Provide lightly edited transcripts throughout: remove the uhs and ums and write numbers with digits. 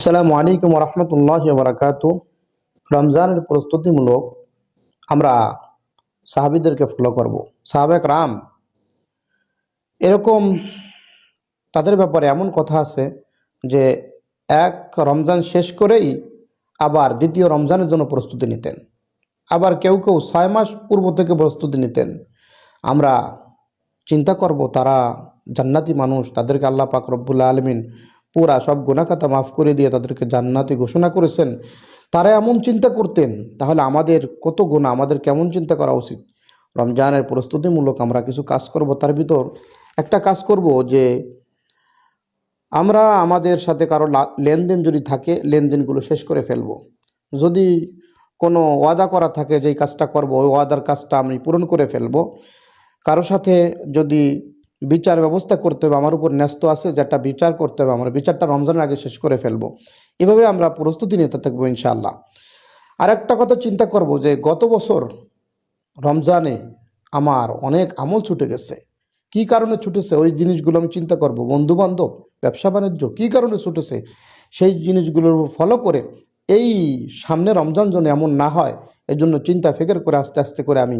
আসসালামু আলাইকুম রহমতুল্লাহ বারাকাতু। রমজানের প্রস্তুতিমূলক আমরা সাহাবীদেরকে ফলো করব। সাহাবে রাম এরকম তাদের ব্যাপারে এমন কথা আছে যে এক রমজান শেষ করেই আবার দ্বিতীয় রমজানের জন্য প্রস্তুতি নিতেন। আবার কেউ কেউ 6 মাস পূর্ব থেকে প্রস্তুতি নিতেন। আমরা চিন্তা করব তারা জান্নাতি মানুষ, তাদেরকে আল্লাহ পাক রব্বুল আলামিন পুরা সব গুনাহ খাতা মাফ করে দিয়ে তাদেরকে জান্নাতি ঘোষণা করেছেন। তারা এমন চিন্তা করতেন, তাহলে আমাদের কত গুনাহ, আমাদের কেমন চিন্তা করা উচিত। রমজানের প্রস্তুতিমূলক আমরা কিছু কাজ করব। তার ভিতর একটা কাজ করব যে আমরা আমাদের সাথে কারো লেনদেন যদি থাকে লেনদেনগুলো শেষ করে ফেলব। যদি কোনো ওয়াদা করা থাকে যেই কাজটা করব ওই ওয়াদার কাজটা আমি পূরণ করে ফেলব। কারো সাথে যদি বিচার ব্যবস্থা করতে হবে, আমার উপর ন্যস্ত আছে যেটা বিচার করতে হবে, আমরা বিচারটা রমজানের আগে শেষ করে ফেলব। এভাবে আমরা প্রস্তুতি নিতে থাকবো ইনশাআল্লাহ। আর একটা কথা চিন্তা করব যে গত বছর রমজানে আমার অনেক আমল ছুটে গেছে। কি কারণে ছুটেছে ওই জিনিসগুলো আমি চিন্তা করব। বন্ধু বান্ধব, ব্যবসা বাণিজ্য, কী কারণে ছুটেছে সেই জিনিসগুলোর ফলো করে এই সামনে রমজান যেন এমন না হয় এজন্য চিন্তা ফিকির করে আস্তে আস্তে করে আমি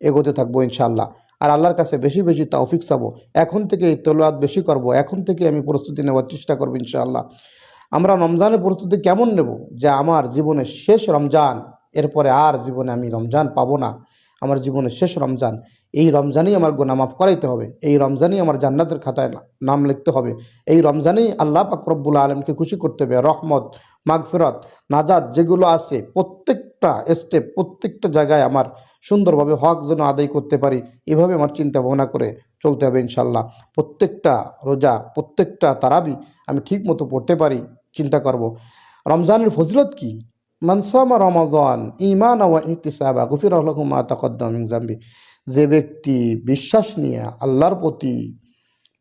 এগোতে থাকবো ইনশাআল্লাহ। আর আল্লাহর কাছে বেশি বেশি তৌফিক চাবো। এখন থেকে তেলাওয়াত বেশি করব, এখন থেকে আমি প্রস্তুতি নেওয়ার চেষ্টা করবো ইনশাআল্লাহ। আমরা রমজানের প্রস্তুতি কেমন নেব যে আমার জীবনের শেষ রমজান, এরপরে আর জীবনে আমি রমজান পাবো না। আমার জীবনের শেষ রমজান, এই রমজানেই আমার গুনাহ মাফ করাইতে হবে, এই রমজানেই আমার জান্নাতের খাতায় নাম লিখতে হবে, এই রমজানেই আল্লাহ পাক রব্বুল আলামিনকে খুশি করতে হবে। রহমত, মাগফিরাত, নাজাত যেগুলো আছে প্রত্যেকটা স্টেপ, প্রত্যেকটা জায়গায় আমার সুন্দরভাবে হক যেন আদায় করতে পারি, এভাবে আমার চিন্তা ভাবনা করে চলতে হবে ইনশাল্লাহ। প্রত্যেকটা রোজা, প্রত্যেকটা তারাবি আমি ঠিক মতো পড়তে পারি চিন্তা করব। রমজানের ফজিলত কি? মান সামা রমাদান ঈমানান ওয়া ইহতিসাবা গুফিরা লাহু মা তাকদ্দামা মিন যামবি। যে ব্যক্তি বিশ্বাস নিয়ে আল্লাহর প্রতি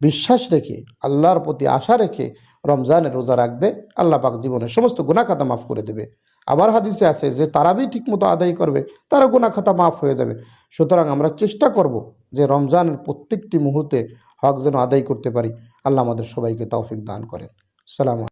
বিশ্বাস রেখে, আল্লাহর প্রতি আশা রেখে রমজানের রোজা রাখবে, আল্লাহ পাক জীবনের সমস্ত গুনাহ খাতা মাফ করে দেবে। আবার হাদিসে আছে যে তারাবি ঠিকমতো আদায় করবে তার গুনাহ খাতা মাফ হয়ে যাবে। সুতরাং আমরা চেষ্টা করব যে রমজানের প্রত্যেকটি মুহূর্তে হক যেন আদায় করতে পারি। আল্লাহ আমাদের সবাইকে তৌফিক দান করেন। সালাম।